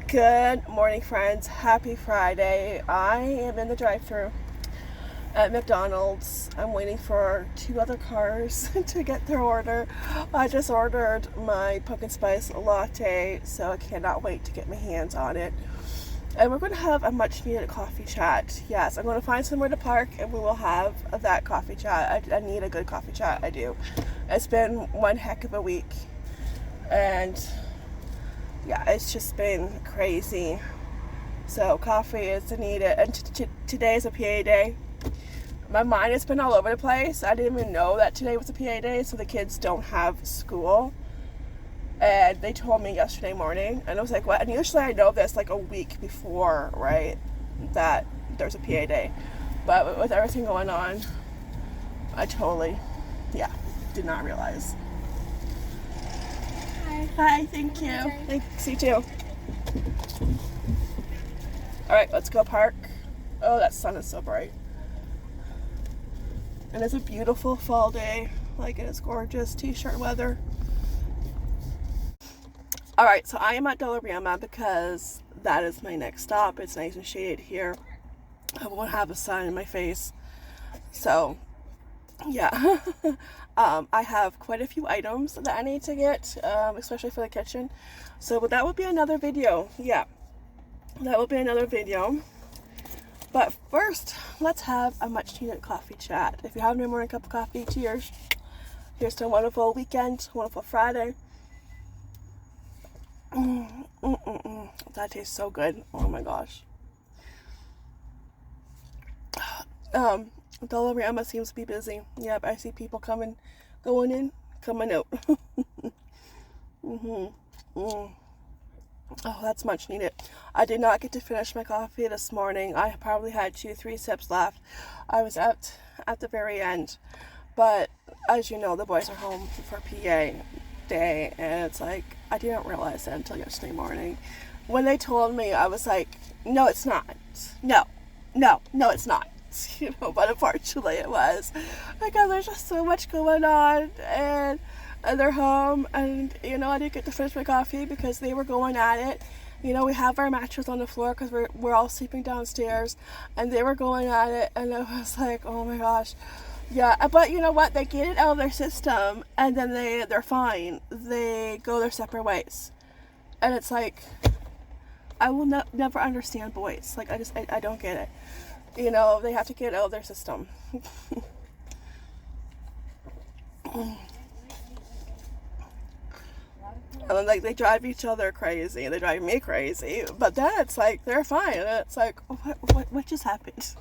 Good morning, friends. Happy Friday. I am in the drive-thru at McDonald's. I'm waiting for two other cars to get their order. I just ordered my pumpkin spice latte, so I cannot wait to get my hands on it. And we're going to have a much needed coffee chat. Yes, I'm going to find somewhere to park and we will have that coffee chat. I need a good coffee chat. I do. It's been one heck of a week. And yeah, it's just been crazy. So coffee is needed. And today is a PA day. My mind has been all over the place. I didn't even know that today was a PA day, so the kids don't have school. And they told me yesterday morning, and I was like, what? And usually I know this like a week before, right, that there's a PA day. But with everything going on, I totally, did not realize. Hi, thank you. Thanks, you too. Alright, let's go park. Oh, that sun is so bright. And it's a beautiful fall day. Like, it is gorgeous t-shirt weather. Alright, so I am at Dollarama because that is my next stop. It's nice and shaded here. I won't have the sun in my face. So, yeah. I have quite a few items that I need to get, especially for the kitchen. So that would be another video. Yeah, that will be another video. But first, let's have a much needed coffee chat. If you have no morning cup of coffee, cheers. Here's to a wonderful weekend, wonderful Friday. That tastes so good. Oh my gosh. Dollarama seems to be busy. Yep, I see people coming, going in, coming out. Oh, that's much needed. I did not get to finish my coffee this morning. I probably had 2-3 sips left. I was at the very end. But as you know, the boys are home for PA day, and it's like, I didn't realize that until yesterday morning. When they told me, I was like, no, it's not. No, it's not. You know, but unfortunately it was, because there's just so much going on, and they're home, and you know, I didn't get to finish my coffee because they were going at it. You know, we have our mattress on the floor because we're all sleeping downstairs, and they were going at it, and I was like, oh my gosh. Yeah, but you know what, they get it out of their system, and then they're fine. They go their separate ways, and it's like, I will never understand boys. Like, I don't get it. You know, they have to get out of their system. And like, they drive each other crazy. They drive me crazy. But then it's like, they're fine. And it's like, what just happened?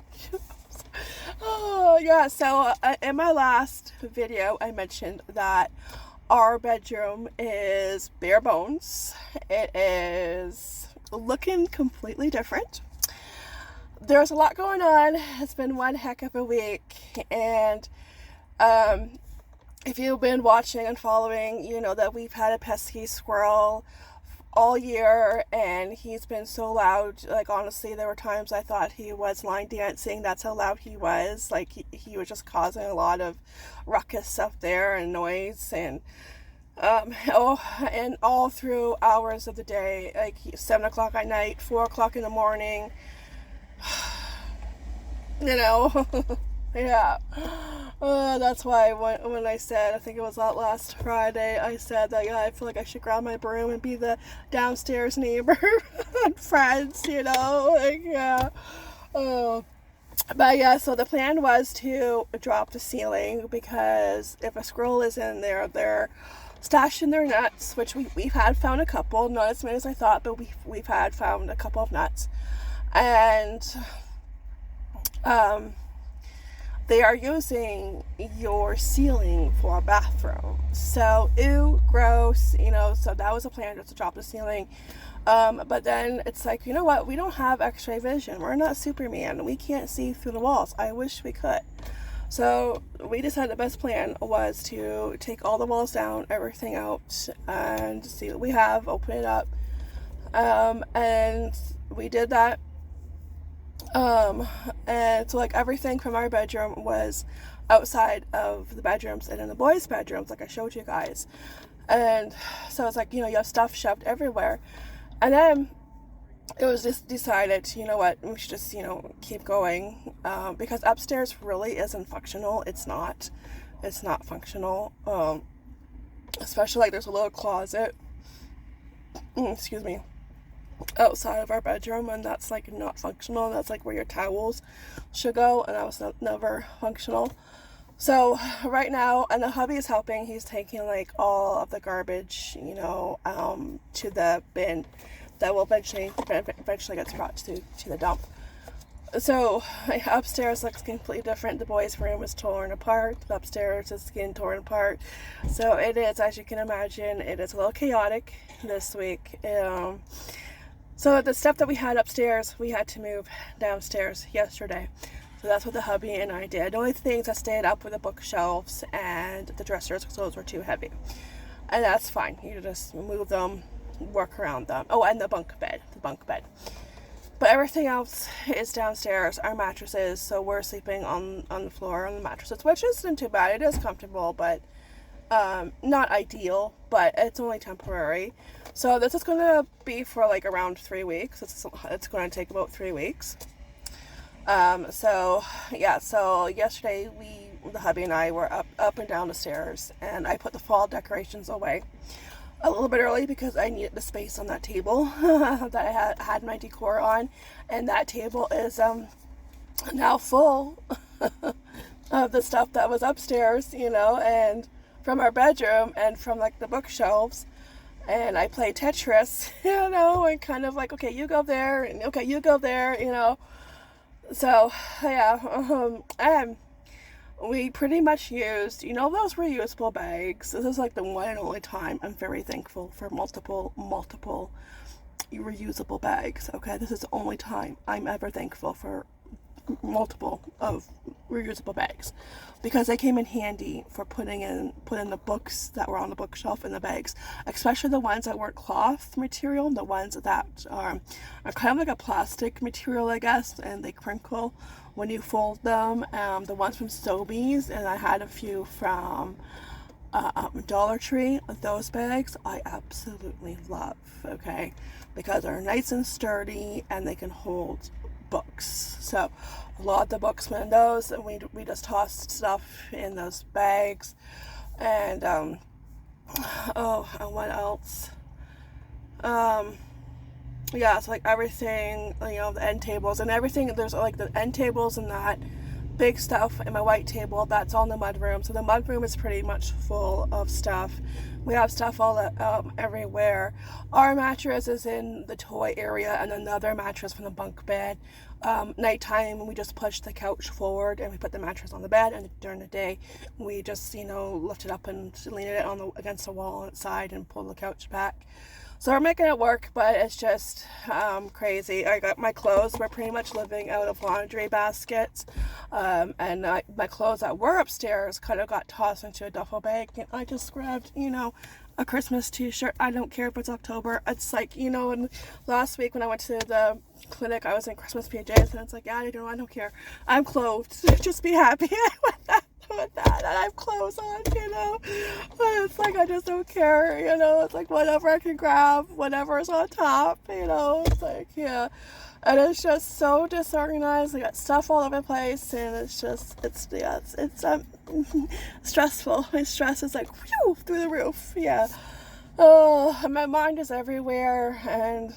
Oh, yeah. So in my last video, I mentioned that our bedroom is bare bones. It is looking completely different. There's a lot going on. It's been one heck of a week, and if you've been watching and following, you know that we've had a pesky squirrel all year, and he's been so loud. Like, honestly, there were times I thought he was line dancing. That's how loud he was. Like, he was just causing a lot of ruckus up there and noise, and and all through hours of the day, like 7 o'clock at night, 4 o'clock in the morning. You know. Yeah. That's why when I said, I think it was last Friday, I said that, yeah, I feel like I should grab my broom and be the downstairs neighbor and friends, you know, like, yeah. But yeah, so the plan was to drop the ceiling, because if a squirrel is in there, they're stashing their nuts, which we've had found a couple, not as many as I thought, but we've had found a couple of nuts. And they are using your ceiling for a bathroom. So, ew, gross, you know, so that was a plan, just to drop the ceiling. But then it's like, you know what, we don't have x-ray vision. We're not Superman. We can't see through the walls. I wish we could. So we decided the best plan was to take all the walls down, everything out, and see what we have, open it up. And we did that. And so, like, everything from our bedroom was outside of the bedrooms and in the boys' bedrooms, like I showed you guys. And so it's like, you know, you have stuff shoved everywhere. And then it was just decided, you know what, we should just, keep going, because upstairs really isn't functional. It's not functional, especially like there's a little closet, excuse me, outside of our bedroom, and that's like not functional. That's like where your towels should go, and that was never functional. So right now, and the hubby is helping, he's taking like all of the garbage, to the bin that will eventually gets brought to the dump. So upstairs looks completely different. The boys' room is torn apart. The upstairs is getting torn apart. So it is, as you can imagine, it is a little chaotic this week. So the stuff that we had upstairs, we had to move downstairs yesterday. So that's what the hubby and I did. The only things that stayed up were the bookshelves and the dressers, because those were too heavy. And that's fine. You just move them, work around them. Oh, and the bunk bed. But everything else is downstairs. Our mattresses, so we're sleeping on the floor on the mattresses, which isn't too bad. It is comfortable, but not ideal, but it's only temporary. So this is going to be for like around 3 weeks. It's going to take about 3 weeks. So yesterday the hubby and I were up and down the stairs, and I put the fall decorations away a little bit early because I needed the space on that table that I had my decor on, and that table is now full of the stuff that was upstairs, and from our bedroom and from like the bookshelves. And I played Tetris, and kind of like, okay, you go there, and okay, you go there, So, yeah, and we pretty much used, those reusable bags. This is like the one and only time I'm very thankful for multiple reusable bags, okay? This is the only time I'm ever thankful for multiple of reusable bags, because they came in handy for putting the books that were on the bookshelf in the bags, especially the ones that weren't cloth material, the ones that are kind of like a plastic material, I guess, and they crinkle when you fold them. The ones from Sobeys, and I had a few from Dollar Tree. Those bags I absolutely love, okay, because they're nice and sturdy and they can hold books. So a lot of the books went in those, and we just tossed stuff in those bags. And and what else? Yeah, so like everything, the end tables and everything. There's like the end tables and that big stuff in my white table that's on the mudroom. So the mudroom is pretty much full of stuff. We have stuff all everywhere. Our mattress is in the toy area, and another mattress from the bunk bed. Nighttime, we just push the couch forward and we put the mattress on the bed, and during the day we just lift it up and lean it against the wall outside and pull the couch back. So we're making it work, but it's just crazy. I got my clothes. We're pretty much living out of laundry baskets. And my clothes that were upstairs kind of got tossed into a duffel bag. And I just grabbed, a Christmas t-shirt. I don't care if it's October. It's like, and last week when I went to the clinic, I was in Christmas PJs, and it's like, yeah, I don't care. I'm clothed. Just be happy with that. And I have clothes on, it's like I just don't care, it's like whatever I can grab, whatever's on top, it's like, yeah. And it's just so disorganized. I got stuff all over the place, and it's stressful. My stress is like whew, through the roof. Yeah. Oh, my mind is everywhere, and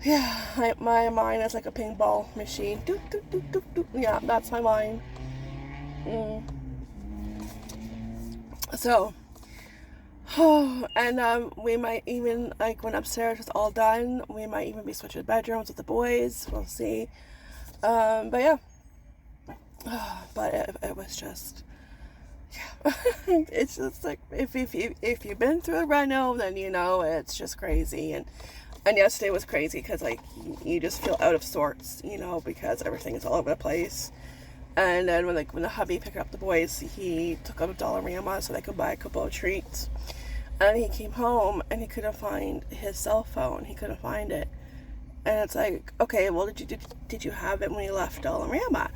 yeah, my mind is like a ping ball machine. Doop, doop, doop, doop, doop. Yeah, that's my mind. So, and we might even, like, when upstairs is all done, we might even be switching bedrooms with the boys. We'll see. But yeah. But it was just, yeah. It's just like, if you've been through a reno, then it's just crazy. And yesterday was crazy because, like, you just feel out of sorts, because everything is all over the place. And then when the hubby picked up the boys, he took them to Dollarama so they could buy a couple of treats. And he came home and he couldn't find his cell phone. He couldn't find it. And it's like, okay, well, did you have it when you left Dollarama?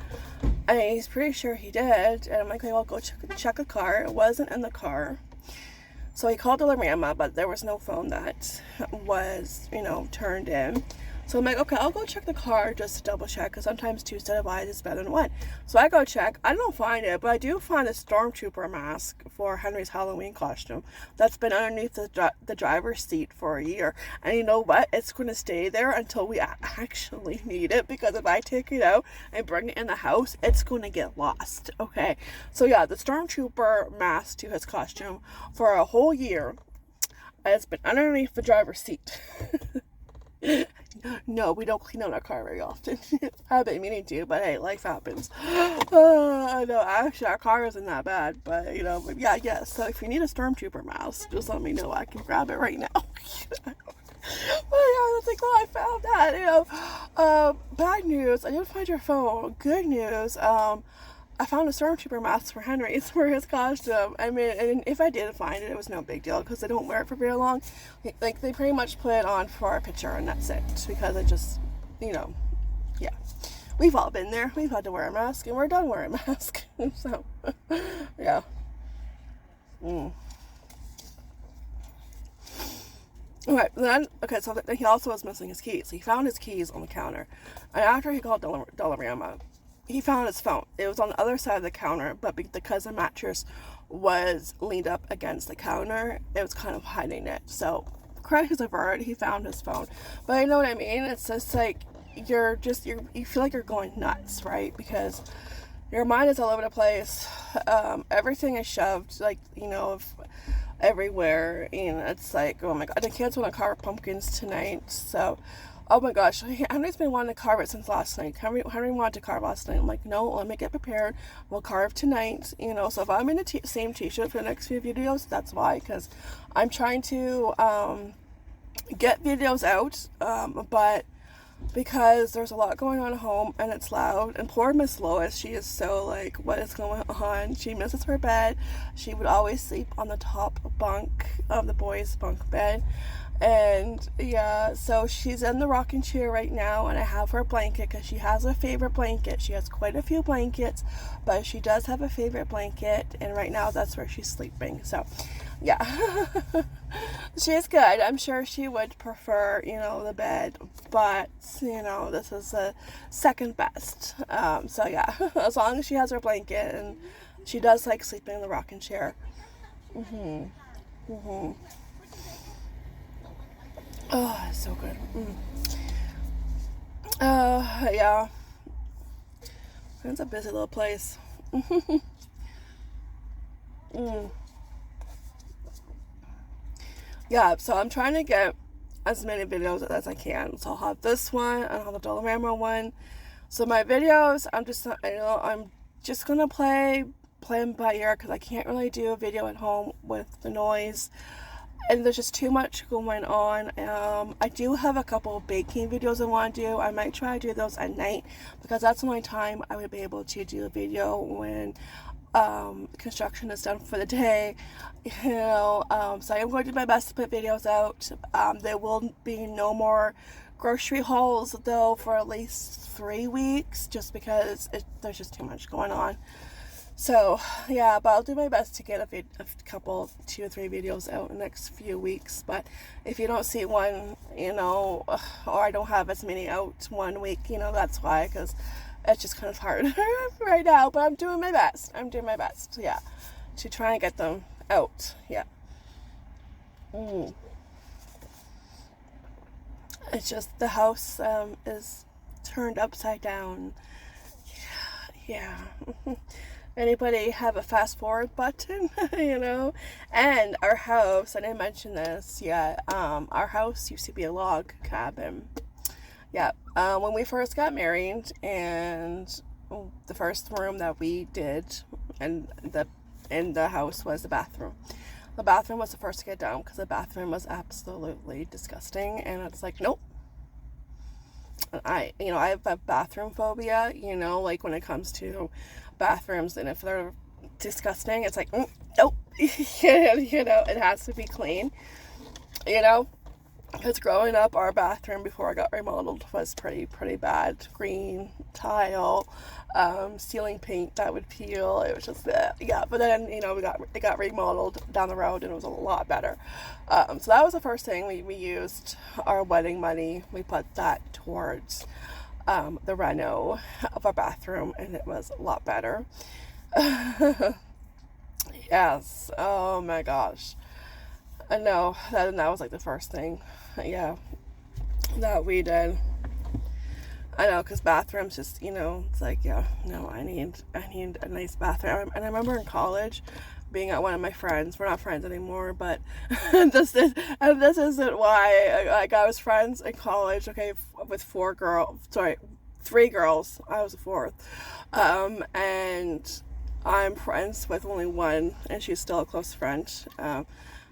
And he's pretty sure he did. And I'm like, okay, well, go check the car. It wasn't in the car. So he called Dollarama, but there was no phone that was, you know, turned in. So I'm like, okay, I'll go check the car just to double check, because sometimes 2 sets of eyes is better than 1. So I go check. I don't find it, but I do find a stormtrooper mask for Henry's Halloween costume that's been underneath the driver's seat for a year. And you know what? It's going to stay there until we actually need it, because if I take it out and bring it in the house, it's going to get lost. Okay, so yeah, the stormtrooper mask to his costume for a whole year has been underneath the driver's seat. No, we don't clean out our car very often. I've been meaning to, but hey, life happens. No, actually, our car isn't that bad, but, you know, but yeah, yes. So if you need a stormtrooper mouse, just let me know. I can grab it right now. Well, yeah, that's like, oh, I found that, you know. Bad news, I didn't find your phone. Good news, I found a stormtrooper mask for Henry's for his costume. I mean, and if I did find it, it was no big deal, because they don't wear it for very long. Like, they pretty much put it on for a picture and that's it, because it just, you know, yeah. We've all been there. We've had to wear a mask, and we're done wearing a mask. So, yeah. Okay, then, okay, so he also was missing his keys. He found his keys on the counter. And after he called Dollarama, he found his phone. It was on the other side of the counter, but because the mattress was leaned up against the counter, it was kind of hiding it. So, credit averted, he found his phone. But you know what I mean? It's just like, you feel like you're going nuts, right? Because your mind is all over the place. Everything is shoved, like, you know, everywhere. And it's like, oh my god, the kids want to carve pumpkins tonight. So, oh my gosh, Henry's been wanting to carve it since last night. Henry wanted to carve last night. I'm like, no, let me get prepared. We'll carve tonight, you know. So if I'm in the same t-shirt for the next few videos, that's why, because I'm trying to get videos out, but because there's a lot going on at home and it's loud, and poor Miss Lois, she is so like, what is going on? She misses her bed. She would always sleep on the top bunk of the boys' bunk bed. And yeah, so she's in the rocking chair right now, and I have her blanket because she has a favorite blanket. She has quite a few blankets, but she does have a favorite blanket, and right now that's where she's sleeping. So yeah. She's good. I'm sure she would prefer, you know, the bed, but you know, this is the second best. So yeah, as long as she has her blanket, and she does like sleeping in the rocking chair. Oh, it's so good. Yeah. It's a busy little place. Yeah, so I'm trying to get as many videos as I can. So I'll have this one, and I'll have the Dollarama one. So my videos, I'm just gonna play them by ear, because I can't really do a video at home with the noise. And there's just too much going on. I do have a couple of baking videos I want to do. I might try to do those at night, because that's the only time I would be able to do a video when construction is done for the day. You know, so I am going to do my best to put videos out. There will be no more grocery hauls though for at least 3 weeks, just because there's just too much going on. So yeah, but I'll do my best to get a couple, 2 or 3 videos out in the next few weeks. But if you don't see one, you know, or I don't have as many out 1 week, you know, that's why, because it's just kind of hard right now. But I'm doing my best. Yeah, to try and get them out. Yeah. It's just the house is turned upside down. Yeah. Anybody have a fast forward button? You know? And our house, I didn't mention this yet, our house used to be a log cabin. Yeah, when we first got married, and the first room that we did in the house was the bathroom. The bathroom was the first to get done, because the bathroom was absolutely disgusting, and it's like, nope. I have a bathroom phobia, you know, like when it comes to bathrooms, and if they're disgusting, it's like, nope. You know, it has to be clean, you know. Because growing up, our bathroom before I got remodeled was pretty bad. Green tile, ceiling paint that would peel. It was just yeah. But then it got remodeled down the road and it was a lot better. So that was the first thing we used. Our wedding money, we put that towards the reno of our bathroom, and it was a lot better. Yes. Oh my gosh. I know that was like the first thing, yeah, that we did. I know, because bathrooms just, it's like, yeah, no, I need a nice bathroom. And I remember in college being at one of my friends. We're not friends anymore, but this isn't why. I was friends in college, okay, with 3 girls. I was the 4th, and I'm friends with only one, and she's still a close friend.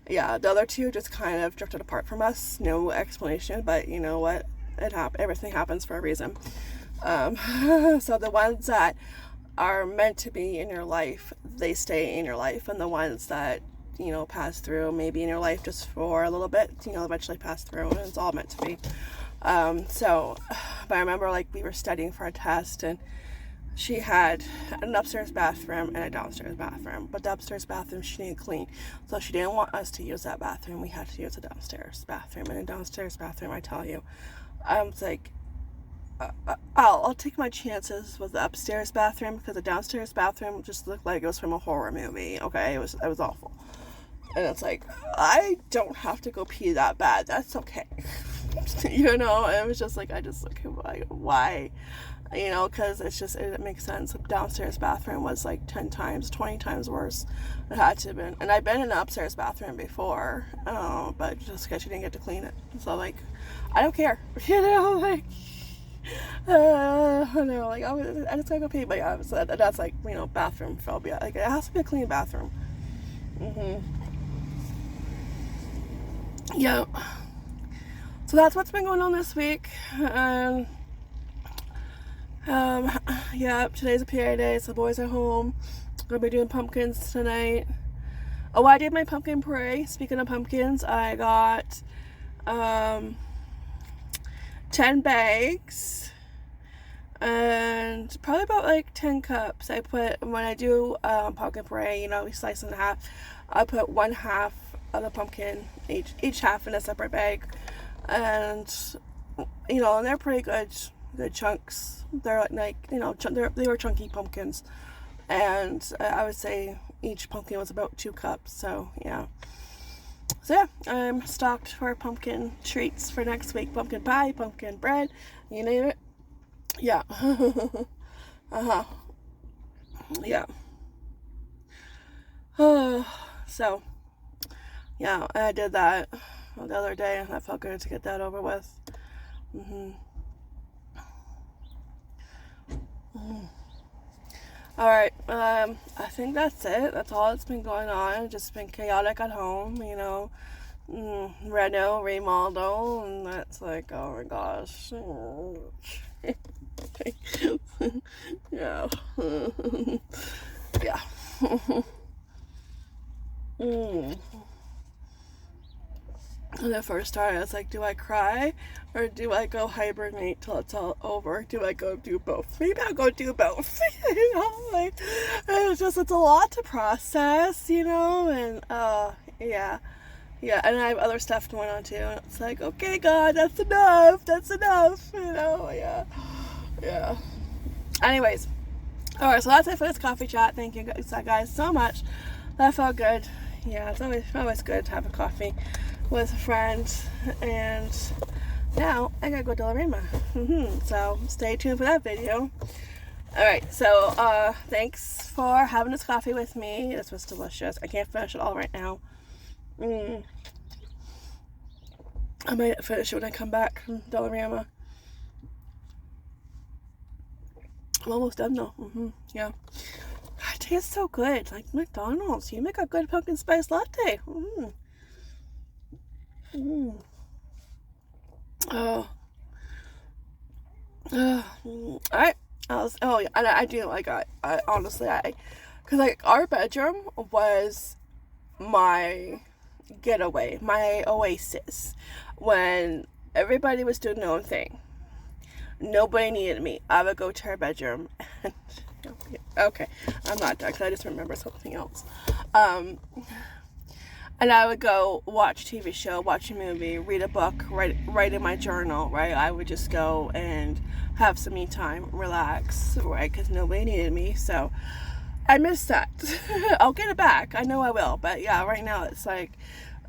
Yeah, the other 2 just kind of drifted apart from us. No explanation, but you know what? Everything happens for a reason. So the ones that are meant to be in your life, they stay in your life, and the ones that pass through, maybe in your life just for a little bit, eventually pass through, and it's all meant to be. But I remember we were studying for a test, and she had an upstairs bathroom and a downstairs bathroom, but the upstairs bathroom she didn't clean, so she didn't want us to use that bathroom. We had to use the downstairs bathroom, and the downstairs bathroom, I tell you, I was like, I'll take my chances with the upstairs bathroom, because the downstairs bathroom just looked like it was from a horror movie. Okay, it was awful, and it's like, I don't have to go pee that bad. That's okay. And it was just like, why? Because it makes sense. The downstairs bathroom was like 10 times, 20 times worse. It had to have been. And I've been in the upstairs bathroom before, but just because she didn't get to clean it. So, I don't care. I just gotta go pee. But yeah, that's bathroom phobia. It has to be a clean bathroom. Yeah. So that's what's been going on this week. Yeah, today's a PA day, so the boys are home. Gonna be doing pumpkins tonight. Oh, I did my pumpkin puree. Speaking of pumpkins, I got 10 bags and probably about 10 cups. I put, when I do pumpkin puree, we slice in half. I put 1/2 of the pumpkin, each half in a separate bag, and and they're pretty good chunks. They're they were chunky pumpkins, and I would say each pumpkin was about 2 cups. So yeah, I'm stocked for pumpkin treats for next week. Pumpkin pie, pumpkin bread, you name it. Yeah. Yeah. So yeah, I did that the other day, and I felt good to get that over with. Alright, I think that's it. That's all that's been going on. Just been chaotic at home, reno, remodel, and that's like, oh my gosh. Yeah. Yeah. When I first started, I was like, do I cry or do I go hibernate till it's all over? Do I go do both? Maybe I'll go do both. It's a lot to process, and yeah, and I have other stuff going on too, and it's like, okay, God, that's enough, yeah. Anyways, alright, so that's it for this coffee chat. Thank you guys so much. That felt good. Yeah, it's always good to have a coffee with a friend. And now I gotta go to Dollarama. So stay tuned for that video. Alright, so thanks for having this coffee with me. This was delicious. I can't finish it all right now. I might finish it when I come back from Dollarama. I'm almost done though. Yeah. It tastes so good. Like McDonald's. You make a good pumpkin spice latte. Oh. Alright. Oh yeah, and I do honestly, because our bedroom was my getaway, my oasis, when everybody was doing their own thing. Nobody needed me. I would go to our bedroom and okay, I'm not done because I just remember something else. And I would go watch a TV show, watch a movie, read a book, write in my journal, right? I would just go and have some me time, relax, right? Because nobody needed me. So I miss that. I'll get it back. I know I will. But yeah, right now it's like,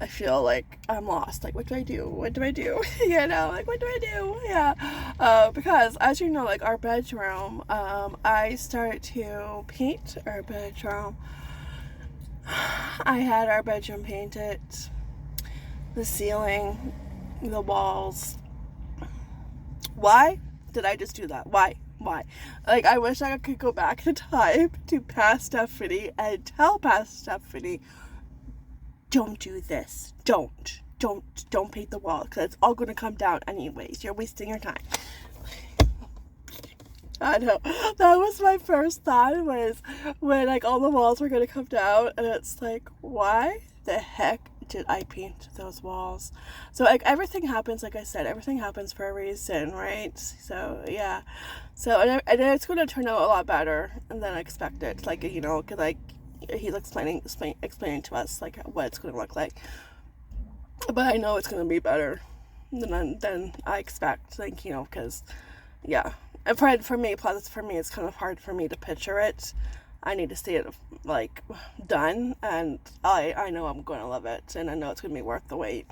I feel like I'm lost. Like, what do I do? What do I do? You know, like, what do I do? Yeah. Because, as you know, like, our bedroom, I started to paint our bedroom. I had our bedroom painted, the ceiling, the walls. Why did I just do that? Why? Like, I wish I could go back in time to past Stephanie and tell past Stephanie, don't do this. Don't paint the wall, because it's all going to come down anyways. You're wasting your time. I know. That was my first thought, was when, like, all the walls were going to come down, and it's like, why the heck did I paint those walls? So, like, everything happens, like I said, everything happens for a reason, right? So, yeah. So, and it's going to turn out a lot better than I expected. Like, you know, because, like, he's explaining to us, like, what it's going to look like. But I know it's going to be better than I expect, like, you know, because, yeah. And for me, plus for me, it's kind of hard for me to picture it. I need to see it, like, done, and I know I'm going to love it, and I know it's going to be worth the wait.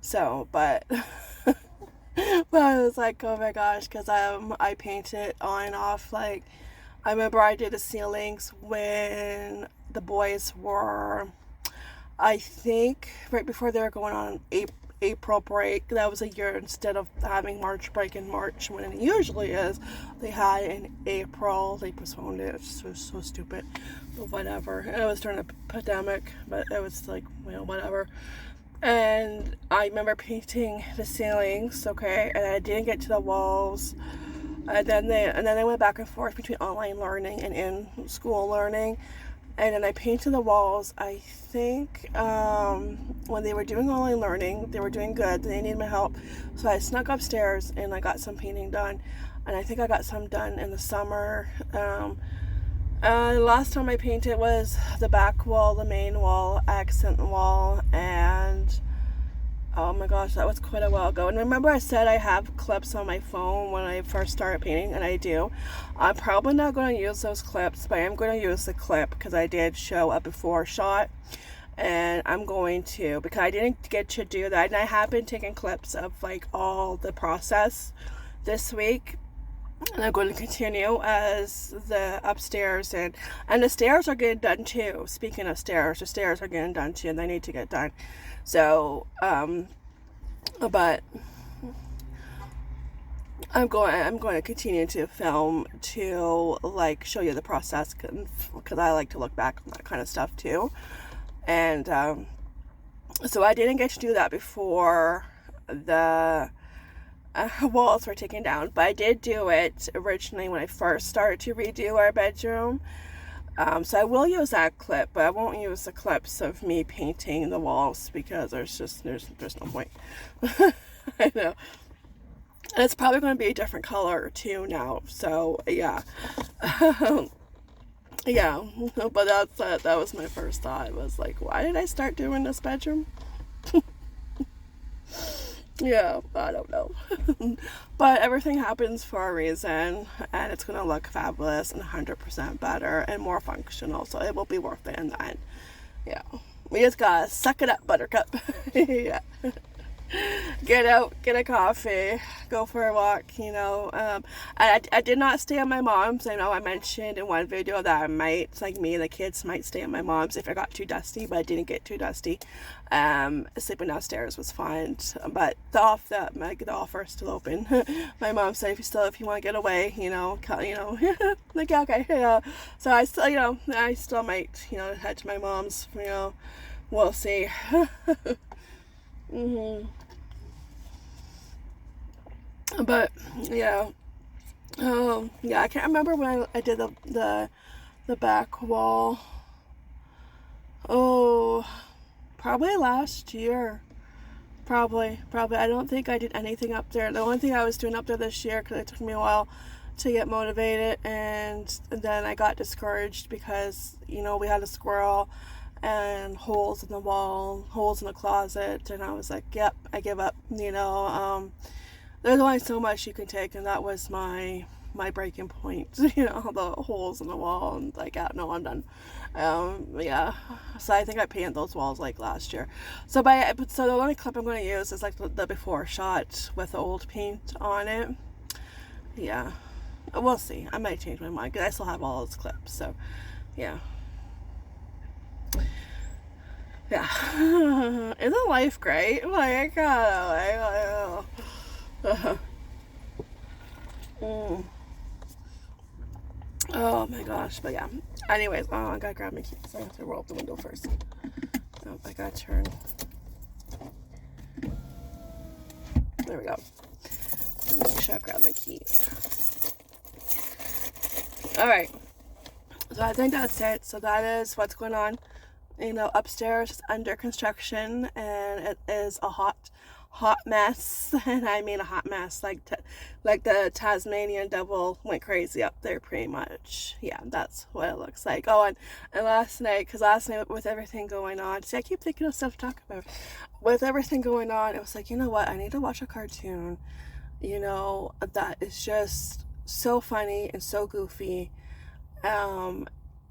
So, but, but I was like, oh my gosh, because I paint it on and off. Like, I remember I did the ceilings when the boys were, I think, right before they were going on April break. That was a year, instead of having March break in March when it usually is, they had in April. They postponed it. It was so stupid, but whatever. And it was during a pandemic, but it was like, well, whatever. And I remember painting the ceilings, okay, and I didn't get to the walls. And then they went back and forth between online learning and in-school learning. And then I painted the walls. I think when they were doing online learning, they were doing good. They needed my help. So I snuck upstairs and I got some painting done. And I think I got some done in the summer. The last time I painted was the back wall, the main wall, accent wall, and oh my gosh, that was quite a while ago. And remember I said I have clips on my phone when I first started painting, and I do. I'm probably not going to use those clips, but I am going to use the clip because I did show a before shot. And I'm going to, because I didn't get to do that. And I have been taking clips of, like, all the process this week. And I'm going to continue as the upstairs, and the stairs are getting done too. Speaking of stairs, the stairs are getting done too, and they need to get done. So, but I'm going to continue to film to, like, show you the process, because I like to look back on that kind of stuff too. And so I didn't get to do that before the walls were taken down, but I did do it originally when I first started to redo our bedroom. So I will use that clip, but I won't use the clips of me painting the walls, because there's no point. I know. And it's probably going to be a different color too now. So yeah. Yeah, but that was my first thought. It was like, why did I start doing this bedroom? Yeah, I don't know. But everything happens for a reason, and it's going to look fabulous and 100% better and more functional, so it will be worth it in the end. Yeah, we just gotta suck it up, buttercup. Yeah. Get out, get a coffee, go for a walk, you know. I did not stay at my mom's. I know I mentioned in one video that I might, like me and the kids, might stay at my mom's if it got too dusty, but I didn't get too dusty. Sleeping downstairs was fine, but the offer is still open. My mom said if you want to get away, you know, like, yeah, okay, yeah. So I still might, you know, head to my mom's, you know, we'll see. But yeah, yeah, I can't remember when I did the back wall. Oh, Probably last year. Probably. I don't think I did anything up there. The only thing I was doing up there this year, because it took me a while to get motivated, and then I got discouraged because, you know, we had a squirrel and holes in the wall, holes in the closet, and I was like, yep, I give up. You know, there's only so much you can take, and that was my breaking point. You know, the holes in the wall, and like, yeah, no, I'm done. Yeah, so I think I painted those walls like last year. So the only clip I'm going to use is like the before shot with the old paint on it. Yeah, we'll see. I might change my mind because I still have all those clips. So yeah. Isn't life great? Like, oh my gosh, but yeah. Anyways, I gotta grab my keys. So I have to roll up the window first. Oh, I gotta turn. There we go. Make sure I grab my keys. Alright. So I think that's it. So that is what's going on. You know, upstairs is under construction, and it is a hot mess. And I mean a hot mess, like the Tasmanian devil went crazy up there, pretty much. Yeah, that's what it looks like. Oh, and last night with everything going on, see, I keep thinking of stuff to talk about. With everything going on, it was like, you know what, I need to watch a cartoon, you know, that is just so funny and so goofy,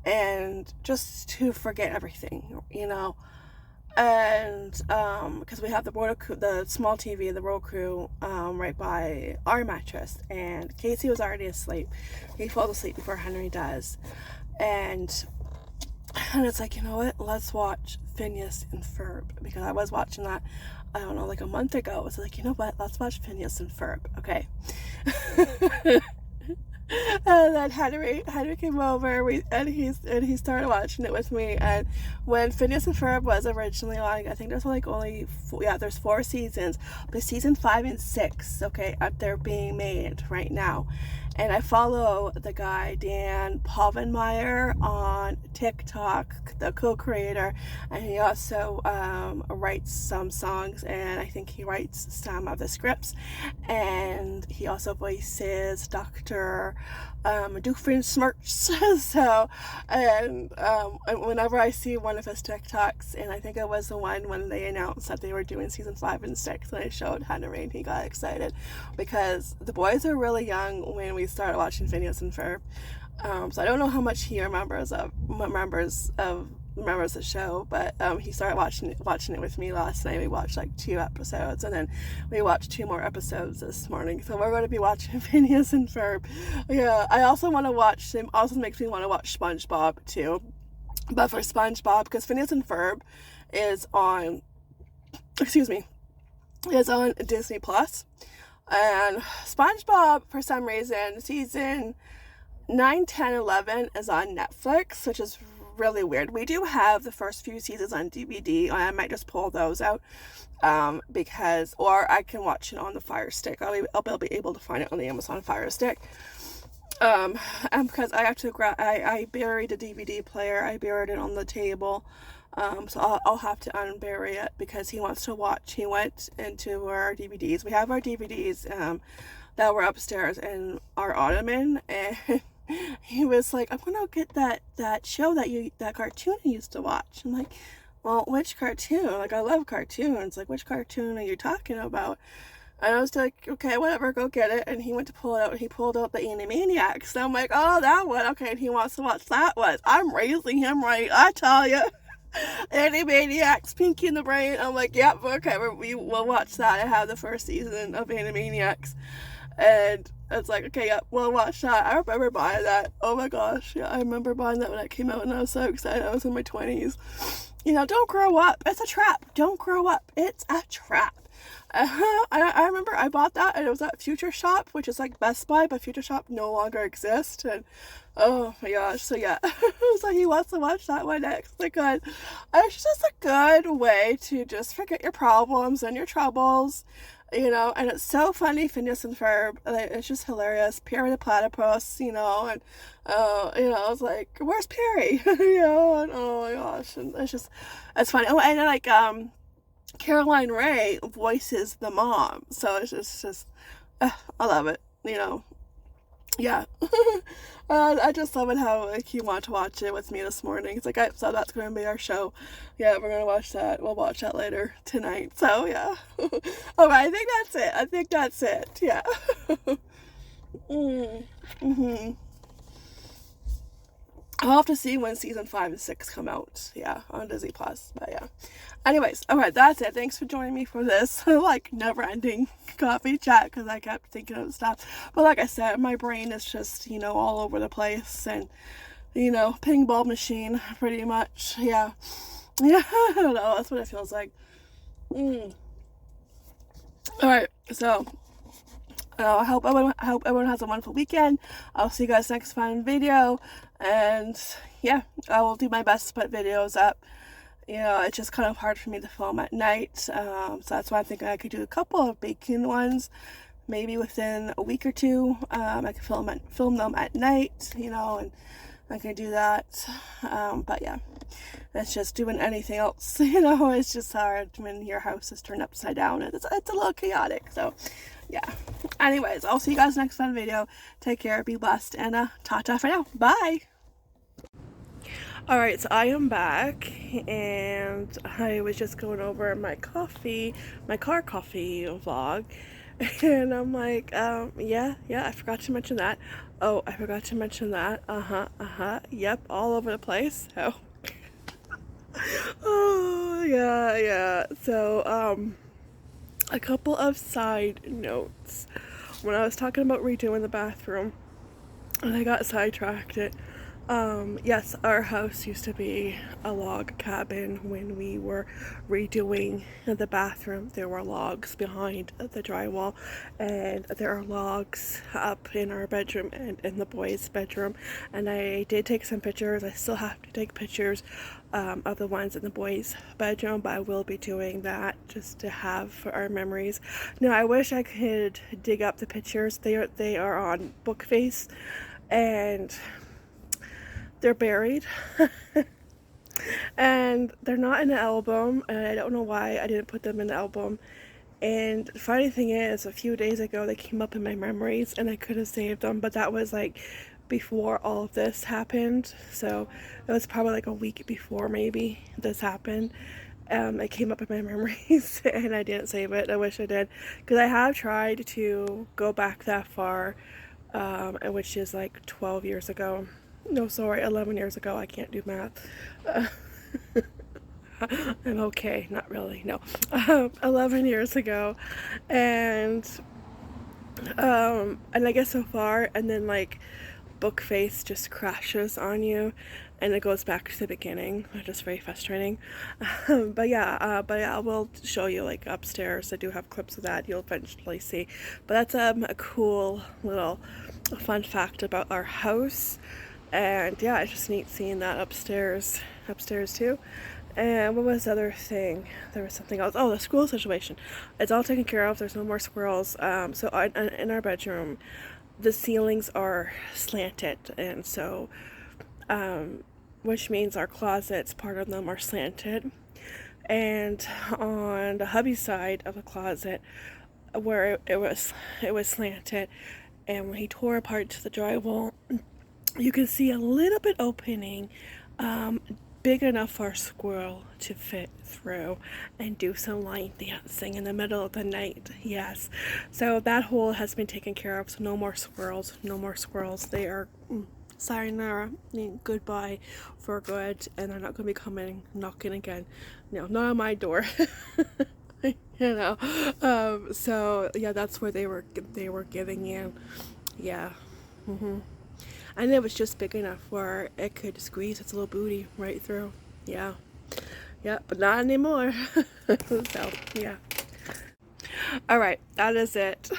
and just to forget everything, you know. And because we have the small TV, the Roku, right by our mattress, and Casey was already asleep. He falls asleep before Henry does, and it's like, you know what, let's watch Phineas and Ferb, because I was watching that, I don't know, like a month ago. It's like, you know what, let's watch Phineas and Ferb, okay. And then Henry came over, and he started watching it with me. And when Phineas and Ferb was originally on, I think there's like there's 4 seasons, but season 5 and 6, okay, they're being made right now. And I follow the guy Dan Povenmire on TikTok, the co-creator, and he also writes some songs, and I think he writes some of the scripts, and he also voices Dr. Doofenshmirtz. So, and whenever I see one of his TikToks, and I think it was the one when they announced that they were doing season 5 and 6, and I showed Henry, and he got excited, because the boys are really young when we started watching Phineas and Ferb. So I don't know how much he remembers the show, but he started watching it with me last night. We watched like 2 episodes, and then we watched 2 more episodes this morning. So we're going to be watching Phineas and Ferb. Yeah, I also want to watch him. Also makes me want to watch SpongeBob too. But for SpongeBob, because Phineas and Ferb is on Disney Plus, and SpongeBob, for some reason, season 9, 10, 11 is on Netflix, which is really weird. We do have the first few seasons on DVD. I might just pull those out, because, or I can watch it on the Fire Stick. I'll be able to find it on the Amazon Fire Stick. And because I actually I buried the DVD player. I buried it on the table. So I'll have to unbury it, because he wants to watch. He went into our DVDs. We have our DVDs that were upstairs in our ottoman, and he was like, I'm gonna get that show that cartoon you used to watch. I'm like, well, which cartoon? Like, I love cartoons. Like, which cartoon are you talking about? And I was like, okay, whatever, go get it. And he went to pull it out, and he pulled out the Animaniacs. And I'm like, oh, that one, okay. And he wants to watch that one. I'm raising him right, I tell you. Animaniacs, Pinky and the Brain. I'm like, yep, okay, we'll watch that. I have the first season of Animaniacs, and it's like, okay, yeah, we'll watch that. I remember buying that. Oh my gosh, yeah, I remember buying that when it came out, and I was so excited. I was in my 20s. You know, don't grow up. It's a trap. Don't grow up. It's a trap. I remember I bought that and it was at Future Shop, which is like Best Buy, but Future Shop no longer exists. And oh my gosh, so yeah, so he wants to watch that one next. Like, good. It's just a good way to just forget your problems and your troubles, you know. And it's so funny, Phineas and Ferb. Like, it's just hilarious. Perry the Platypus, you know, and you know, it's like, where's Perry? You know, and oh my gosh, and it's funny. Oh, and like Caroline Ray voices the mom, so it's just I love it, you know. Yeah. I just love it how like he wanted to watch it with me this morning. It's like, so that's going to be our show. Yeah, we're going to watch that. We'll watch that later tonight. So yeah. All right, I think that's it. Yeah. Mm-hmm. I'll have to see when season 5 and 6 come out. Yeah, on Disney Plus. But yeah. Anyways, alright, that's it. Thanks for joining me for this like never-ending coffee chat, because I kept thinking of stuff. But like I said, my brain is just, you know, all over the place, and, you know, ping ball machine, pretty much. Yeah. Yeah, I don't know. That's what it feels like. Alright, so I hope everyone has a wonderful weekend. I'll see you guys next fun video, and yeah, I will do my best to put videos up. You know, it's just kind of hard for me to film at night, so that's why I'm thinking I could do a couple of baking ones, maybe within a week or two. I could film them at night, you know, and I can do that. But yeah, it's just doing anything else, you know, it's just hard when your house is turned upside down. It's a little chaotic, so yeah. Anyways, I'll see you guys next fun video. Take care, be blessed, and ta-ta for now. Bye! Alright, so I am back, and I was just going over my car coffee vlog, and I'm like, yeah, I forgot to mention that. Oh, I forgot to mention that. Yep, all over the place. So, oh, yeah. So, a couple of side notes. When I was talking about redoing the bathroom, and I got sidetracked, yes, our house used to be a log cabin. When we were redoing the bathroom, there were logs behind the drywall, and there are logs up in our bedroom and in the boys' bedroom. And I did take some pictures. I still have to take pictures of the ones in the boys' bedroom, but I will be doing that just to have for our memories. Now, I wish I could dig up the pictures. They are on Bookface, and they're buried. And they're not in the album, and I don't know why I didn't put them in the album. And the funny thing is, a few days ago they came up in my memories and I could have saved them, but that was like before all of this happened, so it was probably like a week before maybe this happened. It came up in my memories and I didn't save it. I wish I did, because I have tried to go back that far, which is like 12 years ago. No, sorry, 11 years ago. I can't do math. I'm okay, not really, no. 11 years ago, and I get so far, and then like Bookface just crashes on you, and it goes back to the beginning, which is very frustrating. But yeah, I will show you like upstairs. I do have clips of that. You'll eventually see. But that's a cool little fun fact about our house. And yeah, it's just neat seeing that upstairs too. And what was the other thing? There was something else. Oh, the squirrel situation. It's all taken care of. There's no more squirrels. So in our bedroom, the ceilings are slanted, and so, which means our closets, part of them are slanted. And on the hubby side of the closet, where it was slanted, and when he tore apart the drywall, you can see a little bit opening, big enough for a squirrel to fit through and do some line dancing in the middle of the night. Yes, so that hole has been taken care of, so no more squirrels. They are sayonara, goodbye for good, and they're not going to be coming knocking again. No, not on my door. You know. So yeah, that's where they were getting in. Yeah. And it was just big enough where it could squeeze its little booty right through. Yeah, but not anymore. So yeah. Alright, that is it.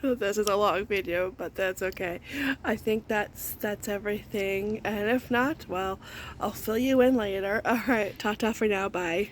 This is a long video, but that's okay. I think that's everything, and if not, well, I'll fill you in later. Alright, ta-ta for now, bye.